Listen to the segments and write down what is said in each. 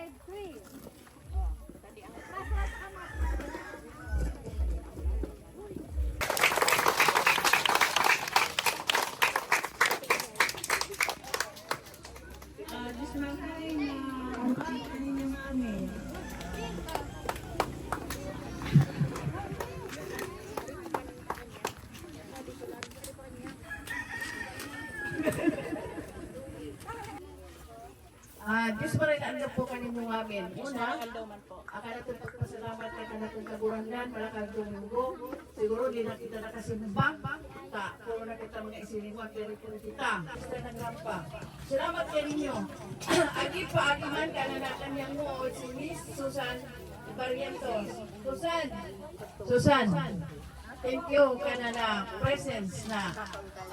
5-3. Oh, tadi ang ras amat. Dismantay na ang kanina mami. Diyos maray na po kanino amin. Una, akala ko pagpasalamat kay kanatong kagurangan, malakang Domingo. Siguro di na kita nakasimbang. Puro na kita mga isilingon, pero puro kita. Basta nagrampa. Salamat kay ninyo. Agi pa, agiman ka na nakanyang mo, si Miss Susan Barrientos. Susan. Thank you kanana presence na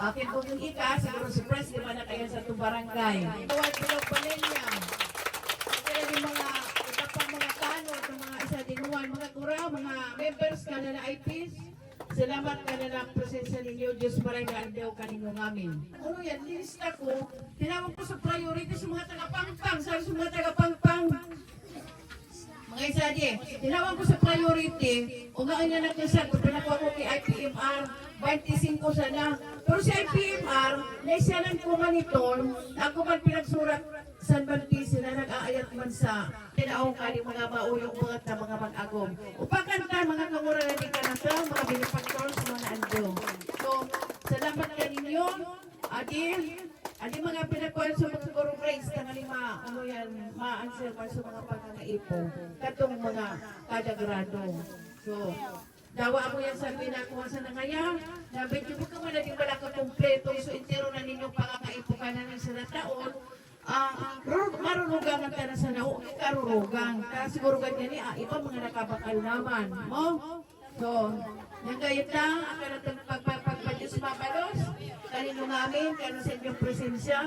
akin po yung ika, siguro si Pres, di ba na kayo sa itong barangay. Tawag Bilog Palenya. Kaya yung mga iba pang mga tanod, ng mga isa dinuan, mga kura, mga members kanana IPs. Salamat kanana presensya ninyo, Diyos maray na andaw kanino namin. Ano yan, lista ko, tinawag ko sa priority sa mga tagapangpang, sabi sa mga tagapangpang. Mga isa di, tinawag ko sa priority, umain na nagkasal, kung pinakuha ko kay IPMR, 25 sana. Pero si IPMR, naisanan ko man ito, ako man pinagsurat San Baptista na nag-aayat man sa tinaong kani mga mauyong mga mag-agom. Upakan ka, mga kamuralan ni kanata, mga binipagtol sa mga ando. So, salamat ka ninyo, Adi mga pinagkuhan sa mga siguro grades ka nga lima, ano yan, ma-answer pa sa mga pagkakaipo, katong mga kadagrado. So, dawa ako yan sa pinakuha sa nangaya, nabit yung ka man natin wala ka kompleto, so intero na ninyong pagkakaipo ka na ng sa taon, marurugang ka na sa nao, karurugang. Kaya siguro ganyan iba mga nakabakal naman, mo? So, yung gayot lang, ako na itong pagpapadyos mabalos, kanino namin, kanino sa inyong presensya.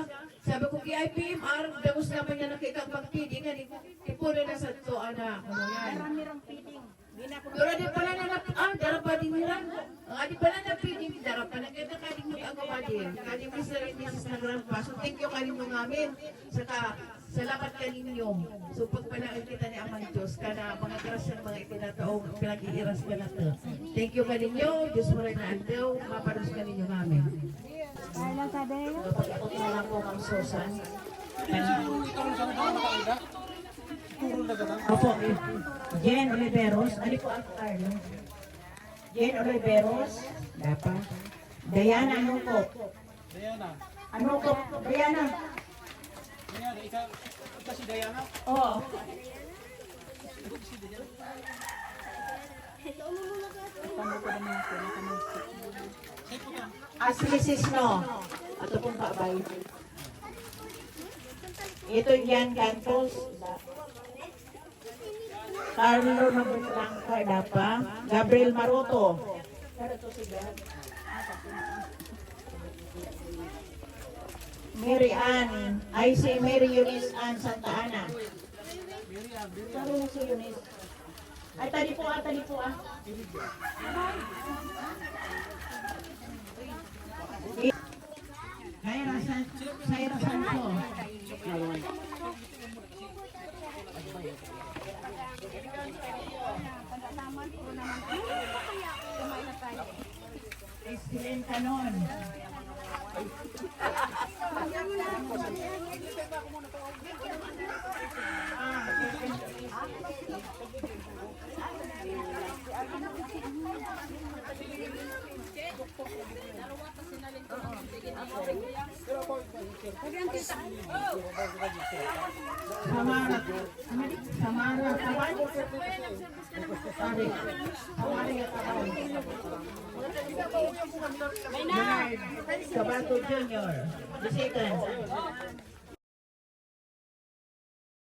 Sabi ko kay IPMR, dagos naman niya nakikapag-feeding, ipuno na sa ito, anak. Ano yan? Marami-rang feeding. Pero di pala na darapading nila. Di pala na feeding, darapading kita kading mag-agawadin. Kading Mr. and Mrs. Nagrampa. So thank you kanino namin. Saka, salamat kaninyo. So pagpalaan kita ni Amang Diyos, kana mga grasyan, mga itinataong pinag-iiras ka na ito. Thank you kaninyo. Diyos mo rin na andaw. Mapanos kaninyo namin. Kaya sabi. Pag-ikot na lang po Ma'am Susan. Opo, Jen Oliveros. Ano po ang Carlo? Jen Oliveros. Dapat. Diana Anukop. Diana. Anukop. Diana. Diana, ikaw si Diana? Oo. Aslisis no. Ato pong babay. Ito yan, Cantos. Carlo Nabutlanca, Dapa. Gabriel Maroto. Mary Ann. Ay si Mary Eunice Ann Santa Ana. Sabi mo si Eunice. Ay, tali po ah. Saira Santo. Excellent kanon. Samara, Sabato Junior, the second.